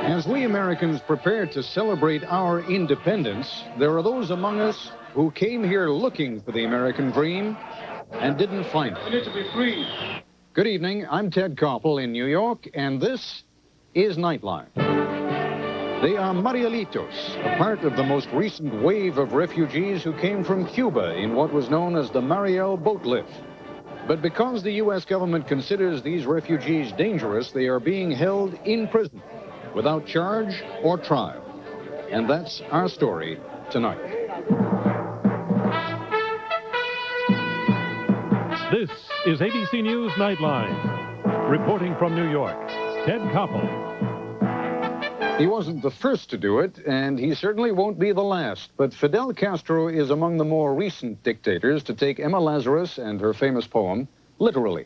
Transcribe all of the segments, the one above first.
As we Americans prepare to celebrate our independence, there are those among us who came here looking for the American dream and didn't find it. We need to be free. Good evening, I'm Ted Koppel in New York, and this is Nightline. They are Marielitos, a part of the most recent wave of refugees who came from Cuba in what was known as the Mariel boat lift. But because the U.S. government considers these refugees dangerous, they are being held in prison without charge or trial. And that's our story tonight. This is ABC News Nightline. Reporting from New York, Ted Koppel. He wasn't the first to do it, and he certainly won't be the last. But Fidel Castro is among the more recent dictators to take Emma Lazarus and her famous poem literally.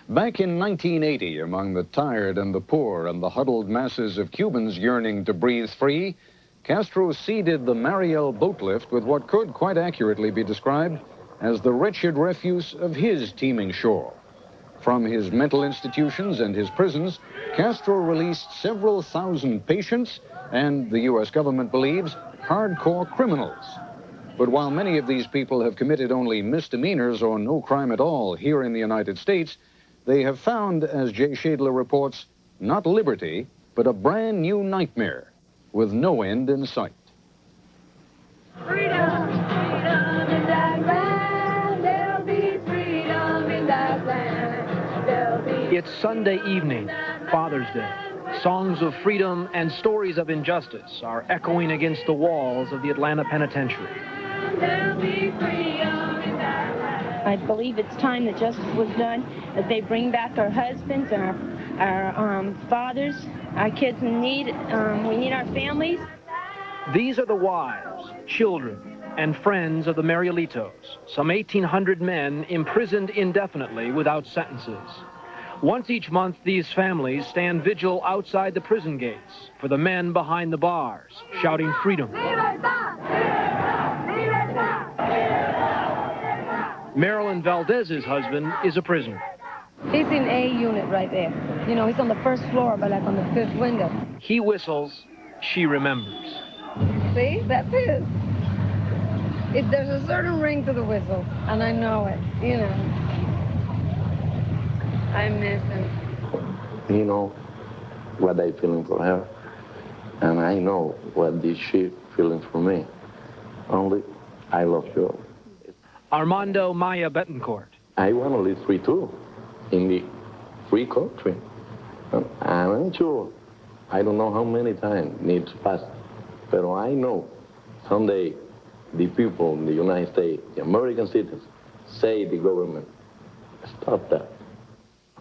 Back in 1980, among the tired and the poor and the huddled masses of Cubans yearning to breathe free, Castro seeded the Mariel boat lift with what could quite accurately be described as the wretched refuse of his teeming shore. From his mental institutions and his prisons, Castro released several thousand patients and, the U.S. government believes, hardcore criminals. But while many of these people have committed only misdemeanors or no crime at all here in the United States, they have found, as Jay Shadler reports, not liberty, but a brand new nightmare with no end in sight. Freedom, freedom in that land. There'll be freedom in that land. There'll be. It's Sunday evening, Father's Day. Songs of freedom and stories of injustice are echoing against the walls of the Atlanta Penitentiary. There'll be freedom in that land. I believe it's time that justice was done, that they bring back our husbands and our fathers, our kids in need. We need our families. These are the wives, children, and friends of the Marielitos, some 1,800 men imprisoned indefinitely without sentences. Once each month, these families stand vigil outside the prison gates for the men behind the bars, shouting freedom. Marilyn Valdez's husband is a prisoner. He's in A unit right there. You know, he's on the first floor, but like on the fifth window. He whistles, she remembers. See, that's his. There's a certain ring to the whistle, and I know it, you know. I miss him. He know what I feeling for her, and I know what she feeling for me. Only I love you. Armando Maya Betancourt. I want to live free too, in the free country. And I'm sure, I don't know how many times need to pass, but I know someday the people in the United States, the American citizens, say the government, stop that.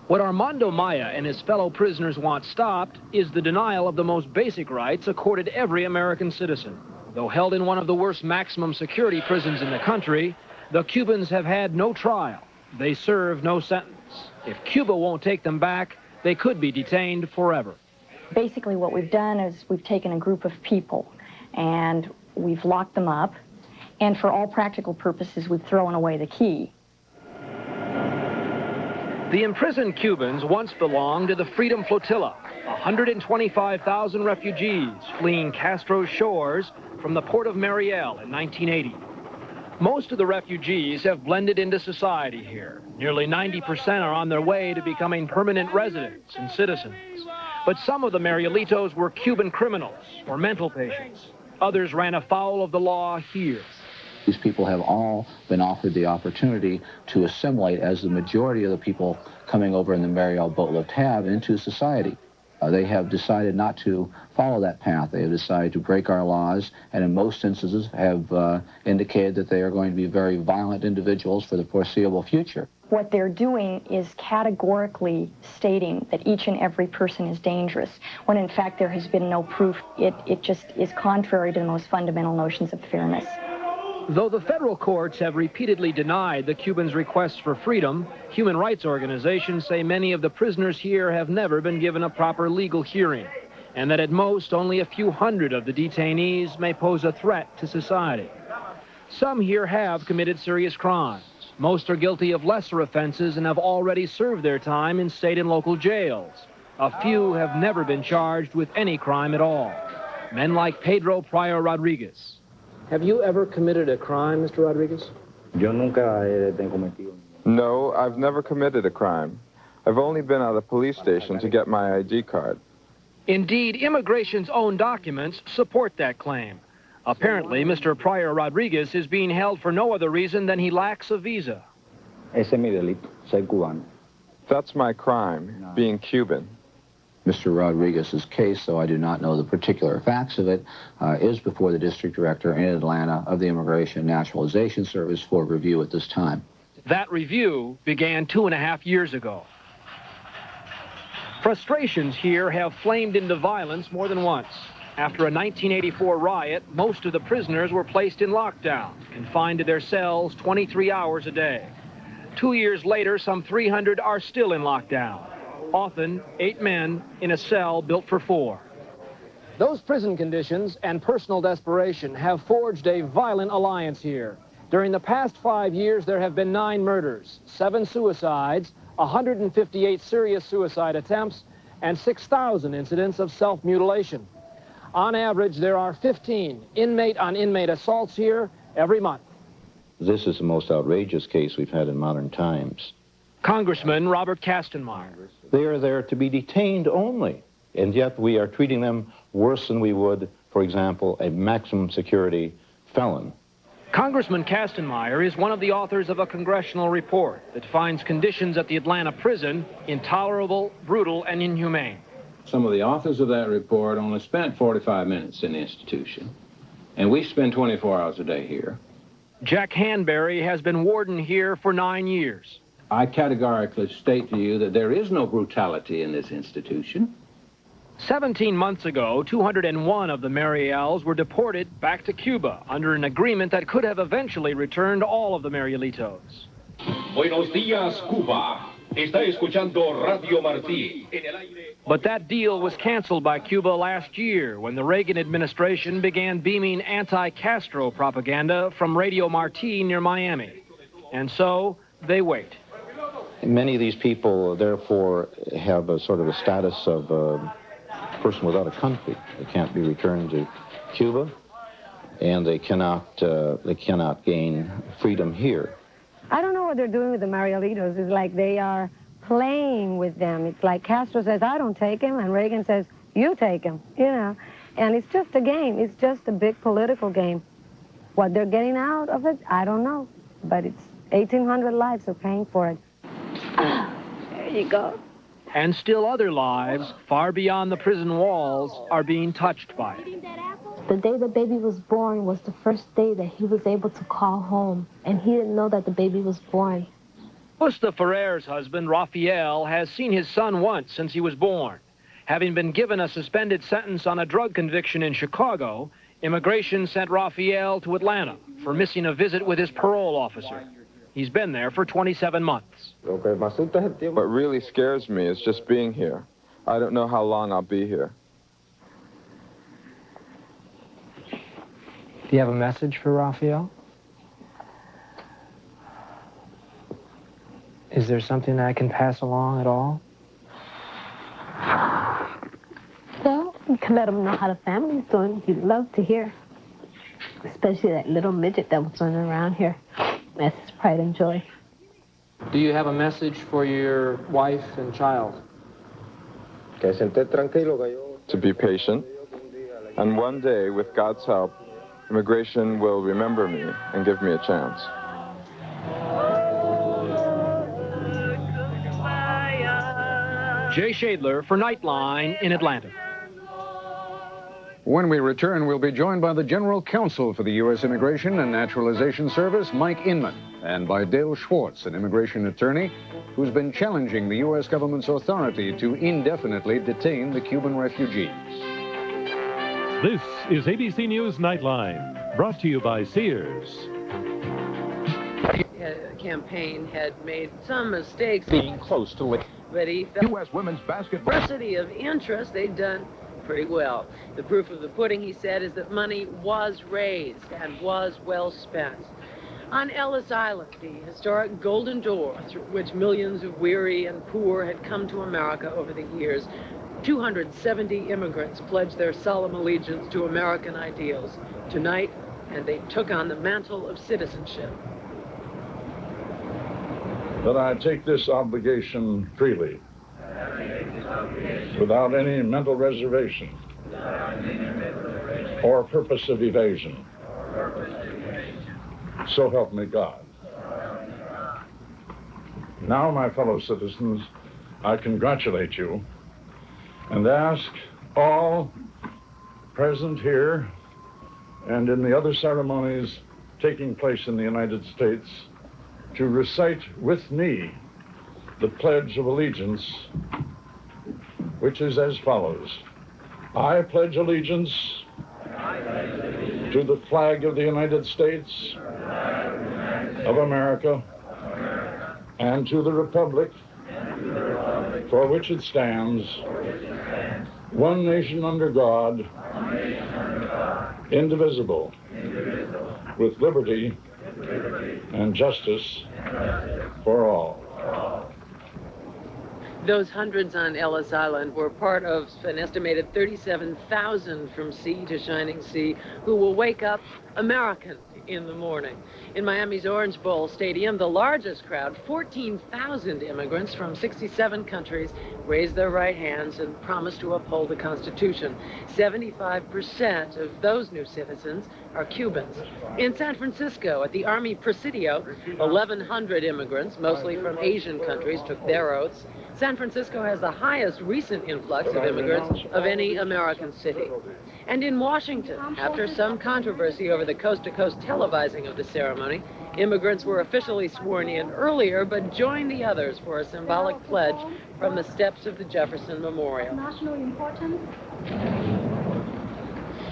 What Armando Maya and his fellow prisoners want stopped is the denial of the most basic rights accorded every American citizen. Though held in one of the worst maximum security prisons in the country, the Cubans have had no trial. They serve no sentence. If Cuba won't take them back, they could be detained forever. Basically, what we've done is we've taken a group of people and we've locked them up, and for all practical purposes, we've thrown away the key. The imprisoned Cubans once belonged to the Freedom Flotilla, 125,000 refugees fleeing Castro's shores from the port of Mariel in 1980. Most of the refugees have blended into society here. Nearly 90% are on their way to becoming permanent residents and citizens. But some of the Marielitos were Cuban criminals or mental patients. Others ran afoul of the law here. These people have all been offered the opportunity to assimilate, as the majority of the people coming over in the Mariel boat lift have, into society. They have decided not to follow that path. They have decided to break our laws, and in most instances have indicated that they are going to be very violent individuals for the foreseeable future. What they're doing is categorically stating that each and every person is dangerous, when in fact there has been no proof. It just is contrary to the most fundamental notions of fairness. Though the federal courts have repeatedly denied the Cubans' requests for freedom, human rights organizations say many of the prisoners here have never been given a proper legal hearing, and that at most only a few hundred of the detainees may pose a threat to society. Some here have committed serious crimes. Most are guilty of lesser offenses and have already served their time in state and local jails. A few have never been charged with any crime at all. Men like Pedro Pryor Rodriguez. Have you ever committed a crime, Mr. Rodriguez? No, I've never committed a crime. I've only been at a police station to get my ID card. Indeed, immigration's own documents support that claim. Apparently, Mr. Pryor Rodriguez is being held for no other reason than he lacks a visa. That's my crime, being Cuban. Mr. Rodriguez's case, though I do not know the particular facts of it, is before the district director in Atlanta of the Immigration and Naturalization Service for review at this time. That review began 2.5 years ago. Frustrations here have flamed into violence more than once. After a 1984 riot, most of the prisoners were placed in lockdown, confined to their cells 23 hours a day. 2 years later, some 300 are still in lockdown. Often 8 men in a cell built for 4. Those prison conditions and personal desperation have forged a violent alliance here. During the past 5 years, there have been 9 murders, 7 suicides, 158 serious suicide attempts, and 6,000 incidents of self-mutilation. On average, there are 15 inmate-on-inmate assaults here every month. This is the most outrageous case we've had in modern times. Congressman Robert Kastenmeier. They are there to be detained only, and yet we are treating them worse than we would, for example, a maximum security felon. Congressman Kastenmeier is one of the authors of a congressional report that finds conditions at the Atlanta prison intolerable, brutal, and inhumane. Some of the authors of that report only spent 45 minutes in the institution, and we spend 24 hours a day here. Jack Hanbury has been warden here for 9 years. I categorically state to you that there is no brutality in this institution. 17 months ago, 201 of the Mariels were deported back to Cuba under an agreement that could have eventually returned all of the Marielitos. Buenos días, Cuba. Está escuchando Radio Martí. But that deal was canceled by Cuba last year when the Reagan administration began beaming anti-Castro propaganda from Radio Martí near Miami. And so they wait. Many of these people, therefore, have a sort of a status of a person without a country. They can't be returned to Cuba, and they cannot gain freedom here. I don't know what they're doing with the Marielitos. It's like they are playing with them. It's like Castro says, I don't take him, and Reagan says, you take him, you know. And it's just a game. It's just a big political game. What they're getting out of it, I don't know. But it's 1,800 lives are paying for it. There you go. And still other lives, far beyond the prison walls, are being touched by it. The day the baby was born was the first day that he was able to call home, and he didn't know that the baby was born. Busta Ferrer's husband, Rafael, has seen his son once since he was born. Having been given a suspended sentence on a drug conviction in Chicago, immigration sent Rafael to Atlanta for missing a visit with his parole officer. He's been there for 27 months. What really scares me is just being here. I don't know how long I'll be here. Do you have a message for Rafael? Is there something I can pass along at all? Well, you can let him know how the family's doing. He'd love to hear. Especially that little midget that was running around here. That's his pride and joy. Do you have a message for your wife and child? To be patient, and one day, with God's help, immigration will remember me and give me a chance. Jay Shadler for Nightline in Atlanta. When we return, we'll be joined by the General Counsel for the U.S. Immigration and Naturalization Service, Mike Inman, and by Dale Schwartz, an immigration attorney who's been challenging the U.S. government's authority to indefinitely detain the Cuban refugees. This is ABC News Nightline, brought to you by Sears. The campaign had made some mistakes. Being close to it. But he felt U.S. women's basketball. diversity of interest, they'd done pretty well. The proof of the pudding, he said, is that money was raised and was well spent. On Ellis Island, the historic Golden Door, through which millions of weary and poor had come to America over the years, 270 immigrants pledged their solemn allegiance to American ideals tonight, and they took on the mantle of citizenship. That I take this obligation freely, without any mental reservation or purpose of evasion. So help me God. Now, my fellow citizens, I congratulate you and ask all present here and in the other ceremonies taking place in the United States to recite with me the Pledge of Allegiance, which is as follows. I pledge allegiance to the flag of the United States of America and to the republic for which it stands, one nation under God, indivisible, with liberty and justice for all. Those hundreds on Ellis Island were part of an estimated 37,000 from sea to shining sea who will wake up American in the morning. In Miami's Orange Bowl Stadium, the largest crowd, 14,000 immigrants from 67 countries, raised their right hands and promised to uphold the Constitution. 75% of those new citizens are Cubans. In San Francisco, at the Army Presidio, 1,100 immigrants, mostly from Asian countries, took their oaths. San Francisco has the highest recent influx of immigrants of any American city. And in Washington, after some controversy over the coast-to-coast televising of the ceremony, immigrants were officially sworn in earlier, but joined the others for a symbolic pledge from the steps of the Jefferson Memorial. National importance.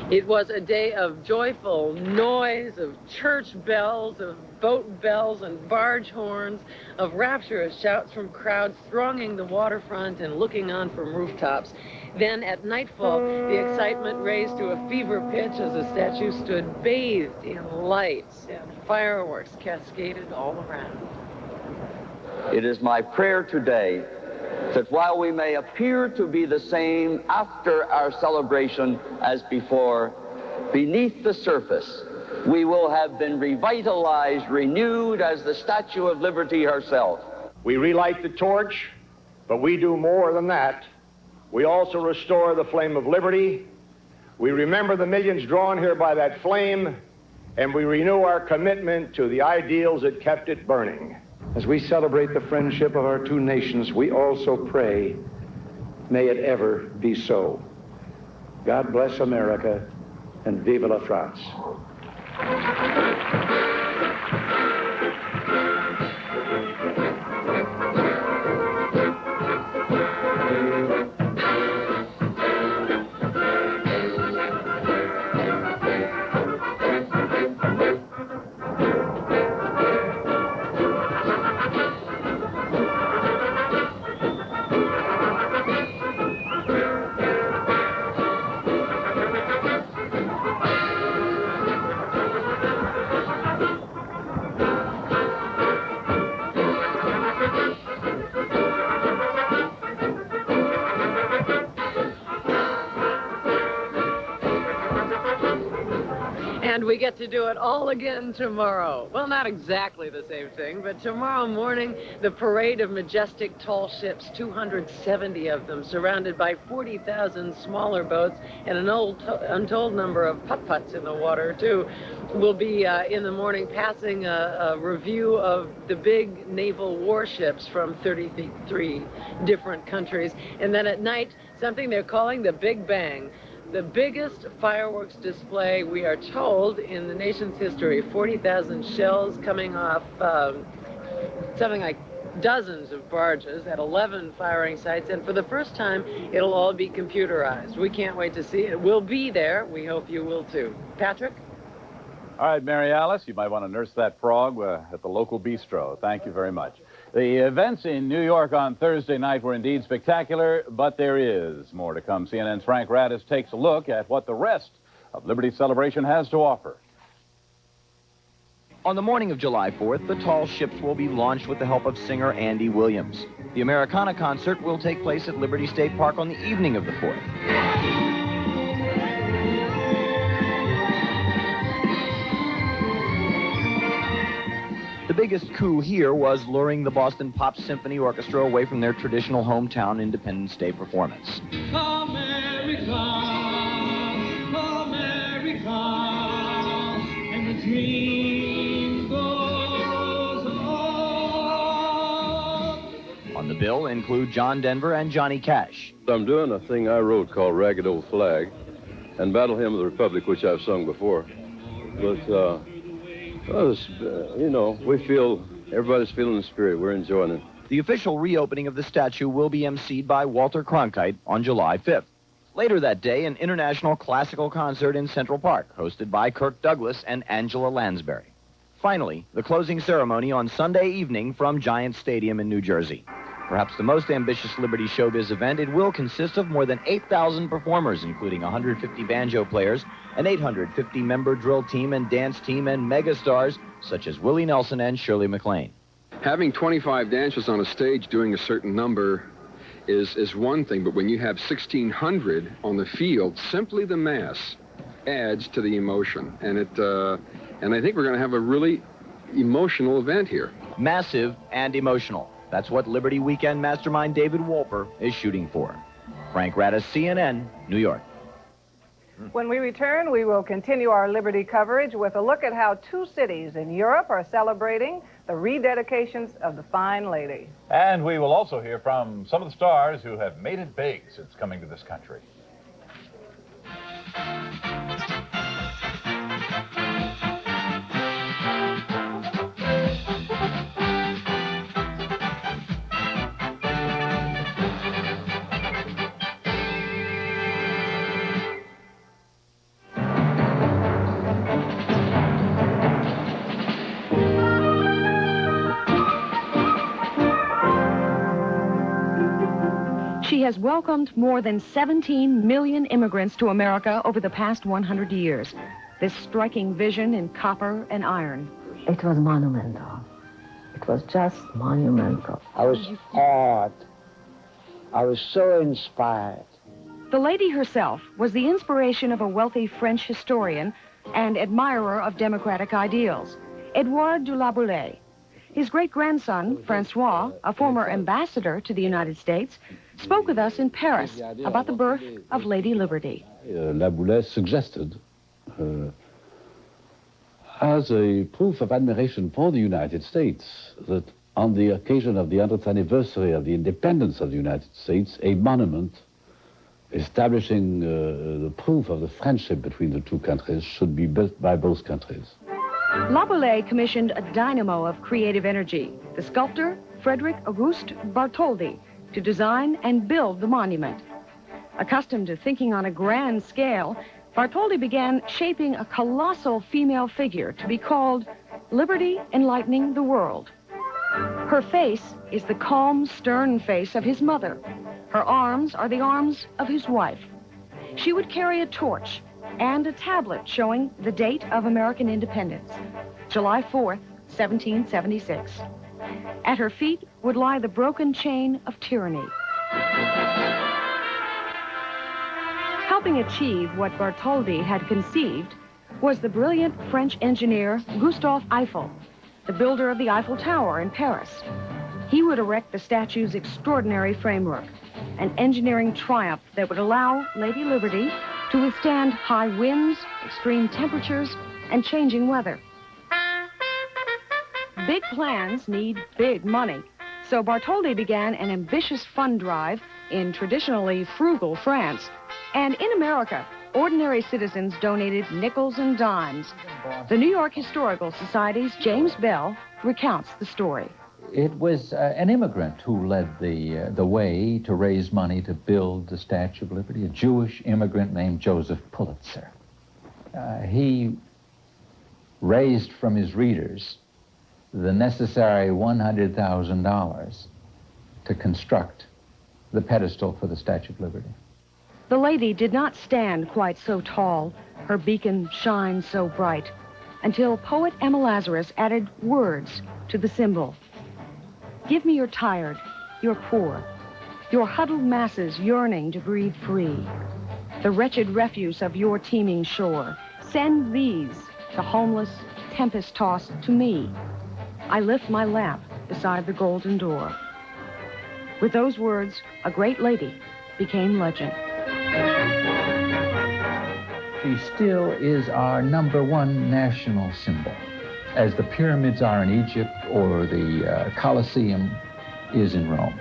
It was a day of joyful noise, of church bells, of boat bells and barge horns, of rapturous shouts from crowds thronging the waterfront and looking on from rooftops. Then at nightfall, the excitement raised to a fever pitch as the statue stood bathed in lights and fireworks cascaded all around. It is my prayer today that while we may appear to be the same after our celebration as before, beneath the surface, we will have been revitalized, renewed as the Statue of Liberty herself. We relight the torch, but we do more than that. We also restore the flame of liberty. We remember the millions drawn here by that flame, and we renew our commitment to the ideals that kept it burning. As we celebrate the friendship of our two nations, we also pray, may it ever be so. God bless America, and vive la France. And we get to do it all again tomorrow. Well, not exactly the same thing, but tomorrow morning, the parade of majestic tall ships, 270 of them, surrounded by 40,000 smaller boats and an untold number of putt-putts in the water, too, will be in the morning passing a review of the big naval warships from 33 different countries. And then at night, something they're calling the Big Bang. The biggest fireworks display, we are told, in the nation's history. 40,000 shells coming off something like dozens of barges at 11 firing sites. And for the first time, it'll all be computerized. We can't wait to see it. We'll be there. We hope you will, too. Patrick? All right, Mary Alice, you might want to nurse that frog at the local bistro. Thank you very much. The events in New York on Thursday night were indeed spectacular, but there is more to come. CNN's Frank Radis takes a look at what the rest of Liberty's celebration has to offer. On the morning of July 4th, the tall ships will be launched with the help of singer Andy Williams. The Americana concert will take place at Liberty State Park on the evening of the 4th. The biggest coup here was luring the Boston Pop Symphony Orchestra away from their traditional hometown Independence Day performance. America, America, and the dream goes on. On the bill include John Denver and Johnny Cash. I'm doing a thing I wrote called Ragged Old Flag and Battle Hymn of the Republic, which I've sung before. But, you know, we feel, everybody's feeling the spirit. We're enjoying it. The official reopening of the statue will be emceed by Walter Cronkite on July 5th. Later that day, an international classical concert in Central Park, hosted by Kirk Douglas and Angela Lansbury. Finally, the closing ceremony on Sunday evening from Giant Stadium in New Jersey. Perhaps the most ambitious Liberty Showbiz event, it will consist of more than 8,000 performers, including 150 banjo players, an 850-member drill team and dance team, and megastars such as Willie Nelson and Shirley MacLaine. Having 25 dancers on a stage doing a certain number is one thing, but when you have 1,600 on the field, simply the mass adds to the emotion. And I think we're going to have a really emotional event here. Massive and emotional. That's what Liberty Weekend mastermind David Wolper is shooting for. Frank Radis, CNN, New York. When we return, we will continue our Liberty coverage with a look at how two cities in Europe are celebrating the rededications of the Fine Lady. And we will also hear from some of the stars who have made it big since coming to this country. She has welcomed more than 17 million immigrants to America over the past 100 years. This striking vision in copper and iron. It was monumental. It was just monumental. I was awed. I was so inspired. The lady herself was the inspiration of a wealthy French historian and admirer of democratic ideals, Edouard de la Boulaye. His great-grandson, Francois, a former ambassador to the United States, spoke with us in Paris about the birth of Lady Liberty. La Boulaye suggested, as a proof of admiration for the United States, that on the occasion of the 100th anniversary of the independence of the United States, a monument establishing the proof of the friendship between the two countries should be built by both countries. La Boulaye commissioned a dynamo of creative energy, the sculptor Frederick Auguste Bartholdi, to design and build the monument. Accustomed to thinking on a grand scale, Bartholdi began shaping a colossal female figure to be called Liberty Enlightening the World. Her face is the calm, stern face of his mother. Her arms are the arms of his wife. She would carry a torch and a tablet showing the date of American independence, July 4th, 1776. At her feet would lie the broken chain of tyranny. Helping achieve what Bartholdi had conceived was the brilliant French engineer Gustave Eiffel, the builder of the Eiffel Tower in Paris. He would erect the statue's extraordinary framework, an engineering triumph that would allow Lady Liberty to withstand high winds, extreme temperatures, and changing weather. Big plans need big money, so Bartholdi began an ambitious fund drive in traditionally frugal France. And in America, ordinary citizens donated nickels and dimes. The New York Historical Society's James Bell recounts the story. It was an immigrant who led the way to raise money to build the Statue of Liberty, a Jewish immigrant named Joseph Pulitzer. He raised from his readers the necessary $100,000 to construct the pedestal for the Statue of Liberty. The lady did not stand quite so tall, her beacon shines so bright. until poet Emma Lazarus added words to the symbol. Give me your tired, your poor, your huddled masses yearning to breathe free, the wretched refuse of your teeming shore. Send these, the homeless, tempest-tossed, to me. I lift my lamp beside the golden door. With those words, a great lady became legend. She still is our #1 national symbol, as the pyramids are in Egypt or the Colosseum is in Rome.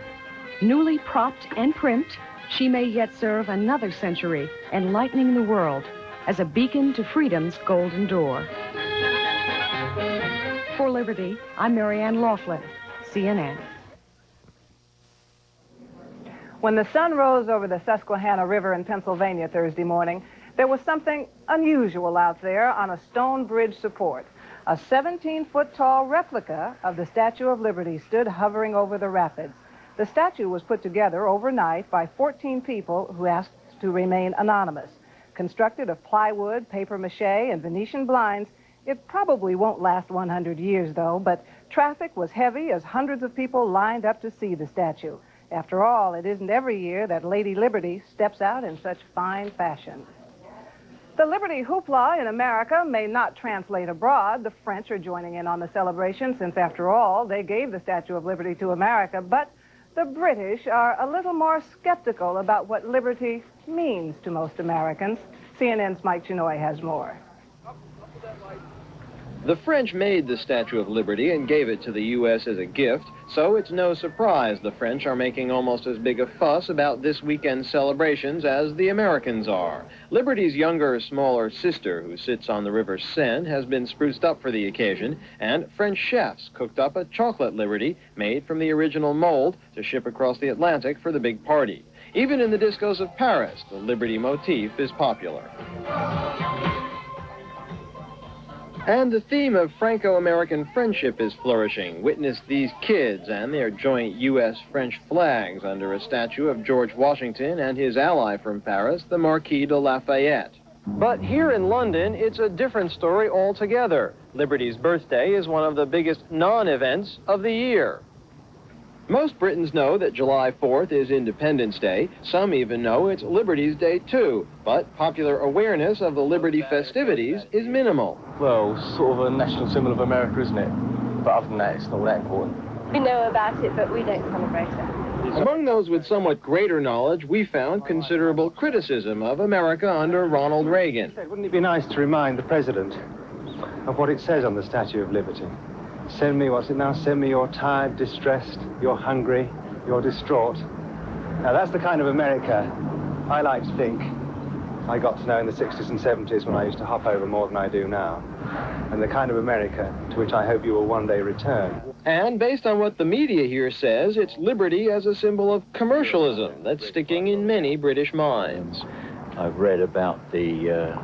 Newly propped and primped, she may yet serve another century, enlightening the world as a beacon to freedom's golden door. For Liberty, I'm Marianne Laughlin, CNN. When the sun rose over the Susquehanna River in Pennsylvania Thursday morning, there was something unusual out there on a stone bridge support. A 17-foot-tall replica of the Statue of Liberty stood hovering over the rapids. The statue was put together overnight by 14 people who asked to remain anonymous. Constructed of plywood, papier-mâché, and Venetian blinds, it probably won't last 100 years, though, but traffic was heavy as hundreds of people lined up to see the statue. After all, it isn't every year that Lady Liberty steps out in such fine fashion. The Liberty hoopla in America may not translate abroad. The French are joining in on the celebration since, after all, they gave the Statue of Liberty to America. But the British are a little more skeptical about what liberty means to most Americans. CNN's Mike Chinoy has more. The French made the Statue of Liberty and gave it to the U.S. as a gift, so it's no surprise the French are making almost as big a fuss about this weekend's celebrations as the Americans are. Liberty's younger, smaller sister, who sits on the River Seine, has been spruced up for the occasion, and French chefs cooked up a chocolate Liberty made from the original mold to ship across the Atlantic for the big party. Even in the discos of Paris, the Liberty motif is popular. And the theme of Franco-American friendship is flourishing. Witness these kids and their joint U.S.-French flags under a statue of George Washington and his ally from Paris, the Marquis de Lafayette. But here in London, it's a different story altogether. Liberty's birthday is one of the biggest non-events of the year. Most Britons know that July 4th is Independence Day. Some even know it's Liberty's Day, too. But popular awareness of the Liberty festivities is minimal. Well, sort of a national symbol of America, isn't it? But other than that, it's not that important. We know about it, but we don't celebrate it. Among those with somewhat greater knowledge, we found considerable criticism of America under Ronald Reagan. Wouldn't it be nice to remind the President of what it says on the Statue of Liberty? Send me, what's it now? Send me you're tired, distressed, you're hungry, you're distraught. Now, that's the kind of America I like to think I got to know in the 60s and 70s when I used to hop over more than I do now. And the kind of America to which I hope you will one day return. And based on what the media here says, it's liberty as a symbol of commercialism that's sticking in many British minds. I've read about the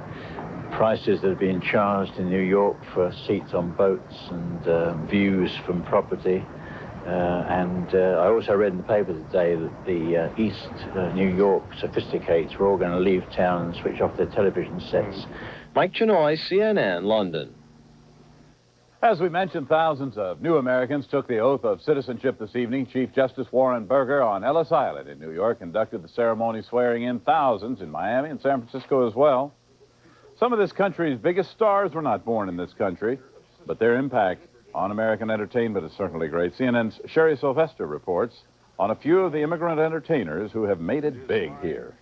prices that are being charged in New York for seats on boats and views from property. I also read in the paper today that the East New York sophisticates were all going to leave town and switch off their television sets. Mike Chinoy, CNN, London. As we mentioned, thousands of new Americans took the oath of citizenship this evening. Chief Justice Warren Burger on Ellis Island in New York conducted the ceremony, swearing in thousands in Miami and San Francisco as well. Some of this country's biggest stars were not born in this country, but their impact on American entertainment is certainly great. CNN's Sherry Sylvester reports on a few of the immigrant entertainers who have made it big here.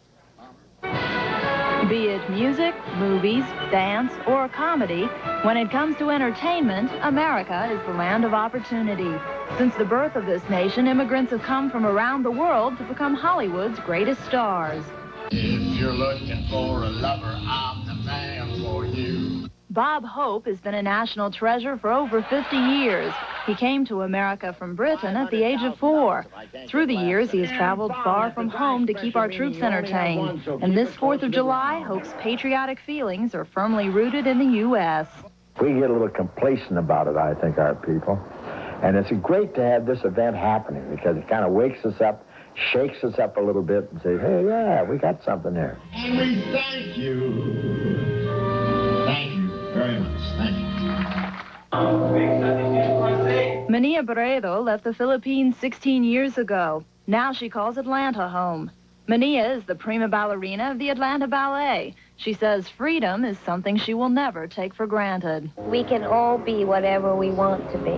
Be it music, movies, dance, or comedy, when it comes to entertainment, America is the land of opportunity. Since the birth of this nation, immigrants have come from around the world to become Hollywood's greatest stars. If you're looking for a lover, I'm the man for you. Bob Hope has been a national treasure for over 50 years. He came to America from Britain at the age of 4. Through the years, he has traveled far from home to keep our troops entertained. And this 4th of July, Hope's patriotic feelings are firmly rooted in the U.S. We get a little complacent about it, I think, our people. And it's great to have this event happening because it kind of wakes us up, shakes us up a little bit and says, hey, yeah, we got something here. And we thank you. Thank you very much. Thank you. Mania Barredo left the Philippines 16 years ago. Now she calls Atlanta home. Mania is the prima ballerina of the Atlanta Ballet. She says freedom is something she will never take for granted. We can all be whatever we want to be,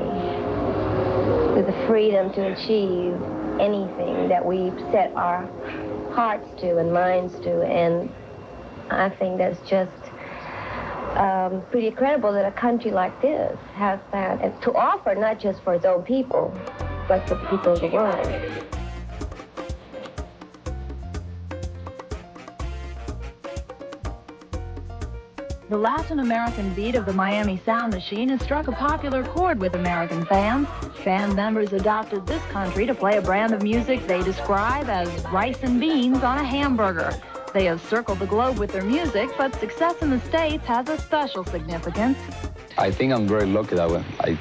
with the freedom to achieve anything that we set our hearts to and minds to, and I think that's just pretty incredible that a country like this has that and to offer, not just for its own people, but for the people of the world. The Latin American beat of the Miami Sound Machine has struck a popular chord with American fans. Band members adopted this country to play a brand of music they describe as rice and beans on a hamburger. They have circled the globe with their music, but success in the States has a special significance. I think I'm very lucky that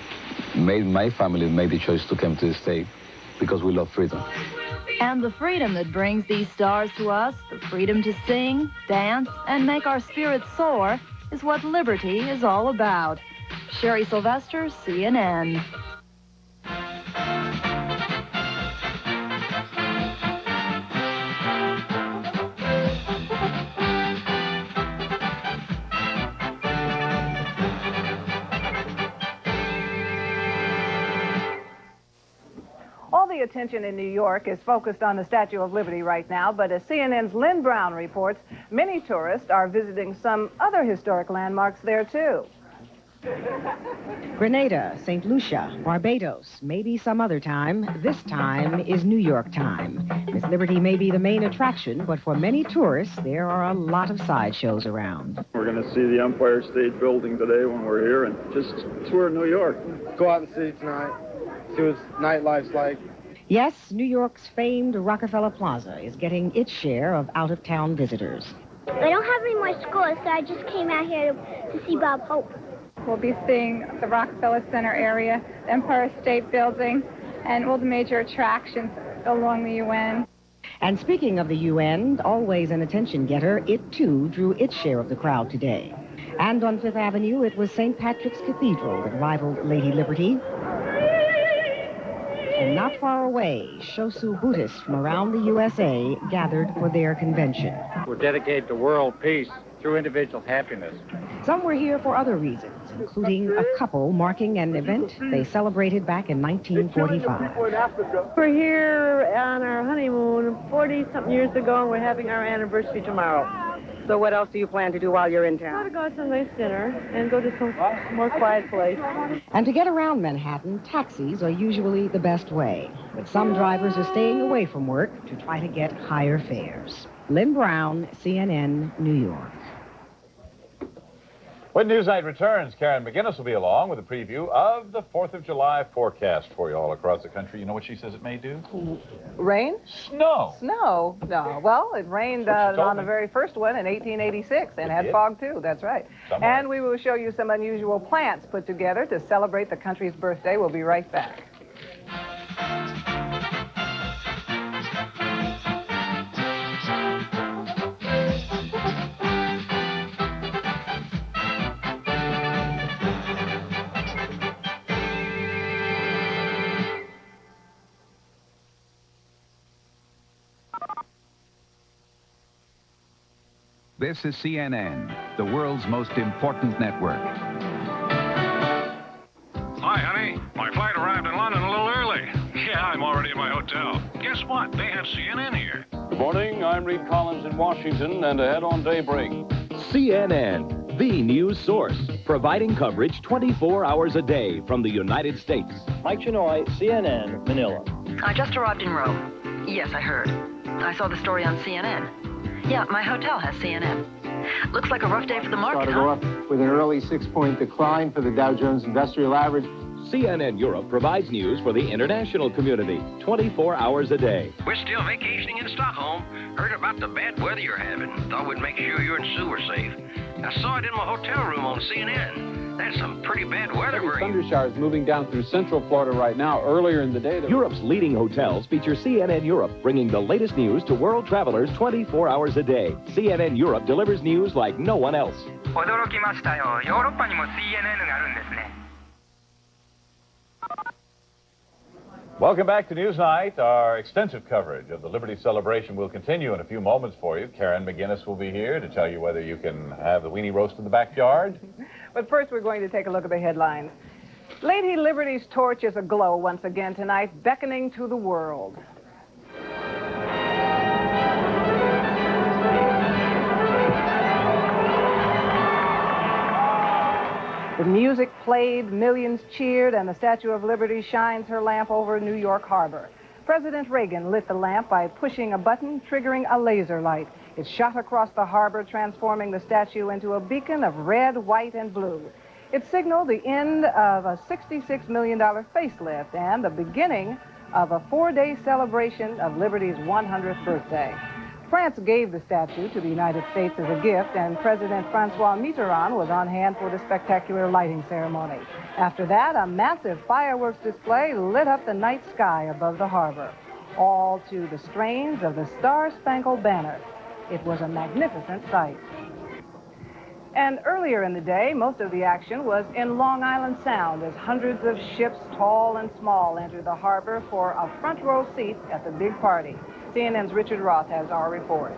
my family made the choice to come to the States because we love freedom. And the freedom that brings these stars to us, the freedom to sing, dance, and make our spirits soar, is what liberty is all about. Sherry Sylvester, CNN. All the attention in New York is focused on the Statue of Liberty right now, but as CNN's Lynn Brown reports, many tourists are visiting some other historic landmarks there, too. Grenada, St. Lucia, Barbados, maybe some other time. This time is New York time. Miss Liberty may be the main attraction, but for many tourists, there are a lot of sideshows around. We're going to see the Empire State Building today when we're here and just tour New York. Go out and see tonight. See what nightlife's like. Yes, New York's famed Rockefeller Plaza is getting its share of out-of-town visitors. I don't have any more scores, so I just came out here to see Bob Hope. We'll be seeing the Rockefeller Center area, the Empire State Building, and all the major attractions along the UN. And speaking of the UN, always an attention-getter, it too drew its share of the crowd today. And on Fifth Avenue, it was St. Patrick's Cathedral that rivaled Lady Liberty. And not far away, Shosu Buddhists from around the USA gathered for their convention. We're dedicated to world peace through individual happiness. Some were here for other reasons, including a couple marking an event they celebrated back in 1945. We're here on our honeymoon 40-something years ago, and we're having our anniversary tomorrow. So what else do you plan to do while you're in Try town? to go to some nice dinner and go to some more quiet place. And to get around Manhattan, taxis are usually the best way. But some drivers are staying away from work to try to get higher fares. Lynn Brown, CNN, New York. When Newsnight returns, Karen McGinnis will be along with a preview of the 4th of July forecast for you all across the country. You know what she says it may do? Rain? Snow. Snow? No. Well, it rained on the very first one in 1886 and had fog, too. That's right. Somewhere. And we will show you some unusual plants put together to celebrate the country's birthday. We'll be right back. This is CNN, the world's most important network. Hi, honey. My flight arrived in London a little early. Yeah, I'm already at my hotel. Guess what? They have CNN here. Good morning. I'm Reed Collins in Washington, and ahead on Daybreak. CNN, the news source, providing coverage 24 hours a day from the United States. Mike Chinoy, CNN, Manila. I just arrived in Rome. Yes, I heard. I saw the story on CNN. Yeah, my hotel has CNN. Looks like a rough day for the market, Started off with an early 6-point decline for the Dow Jones Industrial Average. CNN Europe provides news for the international community 24 hours a day. We're still vacationing in Stockholm. Heard about the bad weather you're having. Thought we'd make sure you and Sue were safe. I saw it in my hotel room on CNN. That's some pretty bad weather for you. Thunder showers moving down through central Florida right now. Earlier in the day... Europe's leading hotels feature CNN Europe, bringing the latest news to world travelers 24 hours a day. CNN Europe delivers news like no one else. 驚きましたよ。ヨーロッパにも CNN があるんですね。Welcome back to Newsnight. Our extensive coverage of the Liberty celebration will continue in a few moments for you. Karen McGinnis will be here to tell you whether you can have the weenie roast in the backyard. But first, we're going to take a look at the headlines. Lady Liberty's torch is aglow once again tonight, beckoning to the world. The music played, millions cheered, and the Statue of Liberty shines her lamp over New York Harbor. President Reagan lit the lamp by pushing a button, triggering a laser light. It shot across the harbor, transforming the statue into a beacon of red, white, and blue. It signaled the end of a $66 million facelift and the beginning of a 4-day celebration of Liberty's 100th birthday. France gave the statue to the United States as a gift, and President Francois Mitterrand was on hand for the spectacular lighting ceremony. After that, a massive fireworks display lit up the night sky above the harbor, all to the strains of the Star-Spangled Banner. It was a magnificent sight. And earlier in the day, most of the action was in Long Island Sound as hundreds of ships, tall and small, entered the harbor for a front row seat at the big party. CNN's Richard Roth has our report.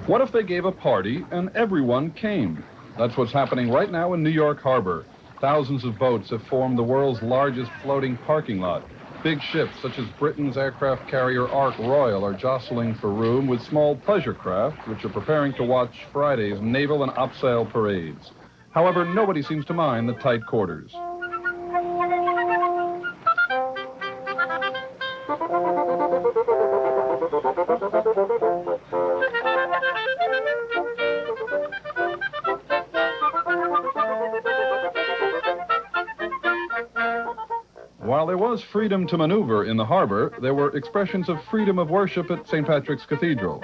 What if they gave a party and everyone came? That's what's happening right now in New York Harbor. Thousands of boats have formed the world's largest floating parking lot. Big ships such as Britain's aircraft carrier Ark Royal are jostling for room with small pleasure craft which are preparing to watch Friday's naval and opsail parades. However, nobody seems to mind the tight quarters. While there was freedom to maneuver in the harbor, there were expressions of freedom of worship at St. Patrick's Cathedral.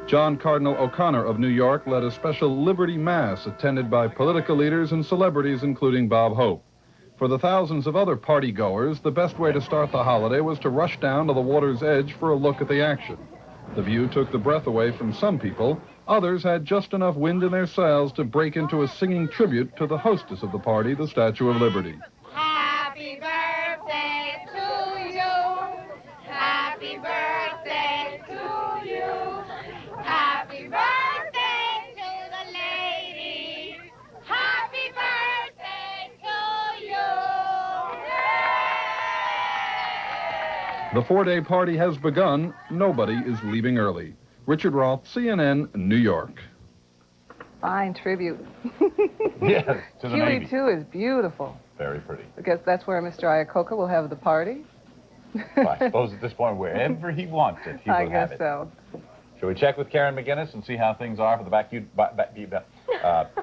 John Cardinal O'Connor of New York led a special Liberty Mass attended by political leaders and celebrities, including Bob Hope. For the thousands of other party-goers, the best way to start the holiday was to rush down to the water's edge for a look at the action. The view took the breath away from some people. Others had just enough wind in their sails to break into a singing tribute to the hostess of the party, the Statue of Liberty. Happy birthday to you. Happy birthday to you. Happy birthday to the lady. Happy birthday to you. The 4-day party has begun. Nobody is leaving early. Richard Roth, CNN, New York. Fine tribute. Yes, to the Navy. Huey, too, is beautiful. Very pretty. I guess that's where Mr. Iacocca will have the party. Well, I suppose at this point, wherever he wants it, he will have it. I guess so. Shall we check with Karen McGinnis and see how things are for the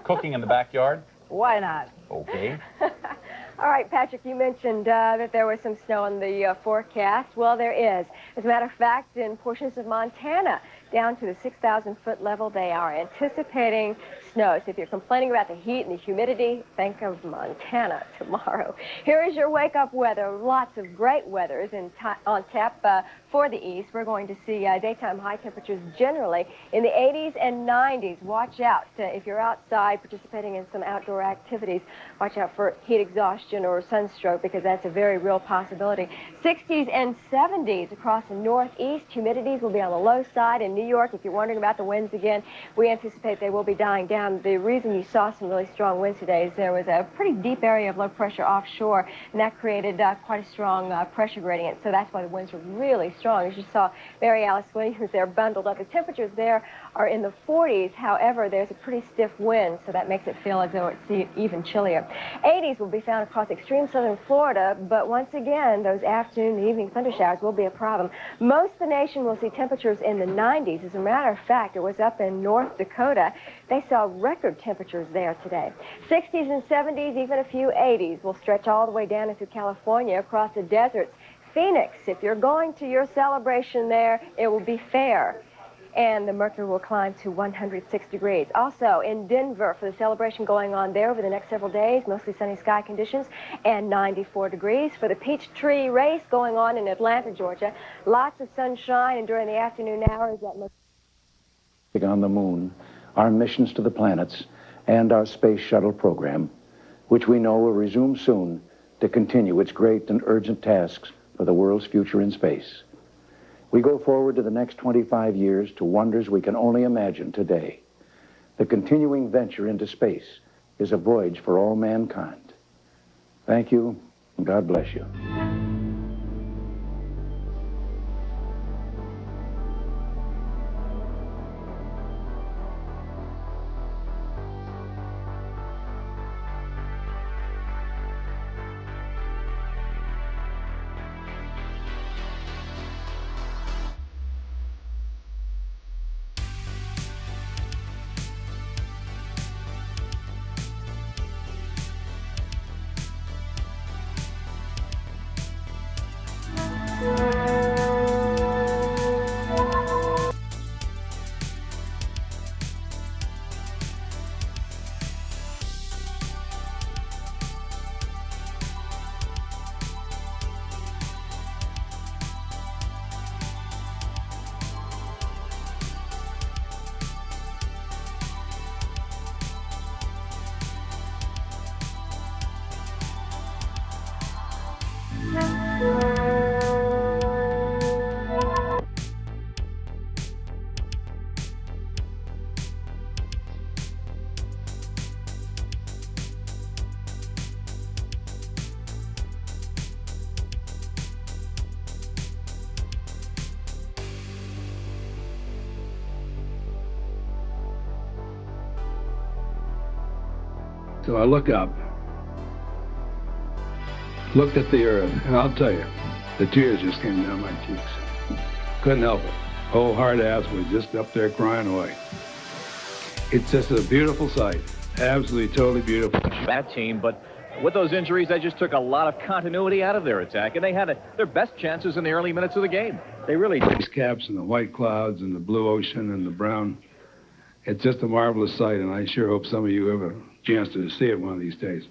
cooking in the backyard? Why not? All Okay. right, Patrick, you mentioned that there was some snow in the forecast. Well, there is. As a matter of fact, in portions of Montana, down to the 6,000-foot level, they are anticipating snow. So if you're complaining about the heat and the humidity, think of Montana tomorrow. Here is your wake-up weather. Lots of great weather is on tap for the east. We're going to see daytime high temperatures generally in the 80s and 90s. Watch out if you're outside participating in some outdoor activities. Watch out for heat exhaustion or sunstroke, because that's a very real possibility. 60s and 70s across the northeast. Humidities will be on the low side. In New York, if you're wondering about the winds again, we anticipate they will be dying down. The reason you saw some really strong winds today is there was a pretty deep area of low pressure offshore, and that created quite a strong pressure gradient. So that's why the winds were really strong. As you saw, Mary Alice Williams there bundled up. The temperatures there are in the 40s. However, there's a pretty stiff wind, so that makes it feel as though it's even chillier. 80s will be found across extreme southern Florida, but once again, those afternoon and evening thunder showers will be a problem. Most of the nation will see temperatures in the 90s. As a matter of fact, it was up in North Dakota. They saw record temperatures there today. 60s and 70s, even a few 80s will stretch all the way down into California across the deserts. Phoenix, if you're going to your celebration there, it will be fair, and the mercury will climb to 106 degrees. Also in Denver, for the celebration going on there over the next several days, mostly sunny sky conditions and 94 degrees. For the Peachtree Race going on in Atlanta, Georgia, lots of sunshine, and during the afternoon hours, that on the moon, our missions to the planets, and our space shuttle program, which we know will resume soon to continue its great and urgent tasks for the world's future in space. We go forward to the next 25 years to wonders we can only imagine today. The continuing venture into space is a voyage for all mankind. Thank you, and God bless you. So I look up, looked at the earth, and I'll tell you, the tears just came down my cheeks. Couldn't help it. Whole hard ass was just up there crying away. It's just a beautiful sight. Absolutely, totally beautiful. That team, but with those injuries, they just took a lot of continuity out of their attack, and they had their best chances in the early minutes of the game. They really did. These caps and the white clouds and the blue ocean and the brown. It's just a marvelous sight, and I sure hope some of you have a chance to see it one of these days.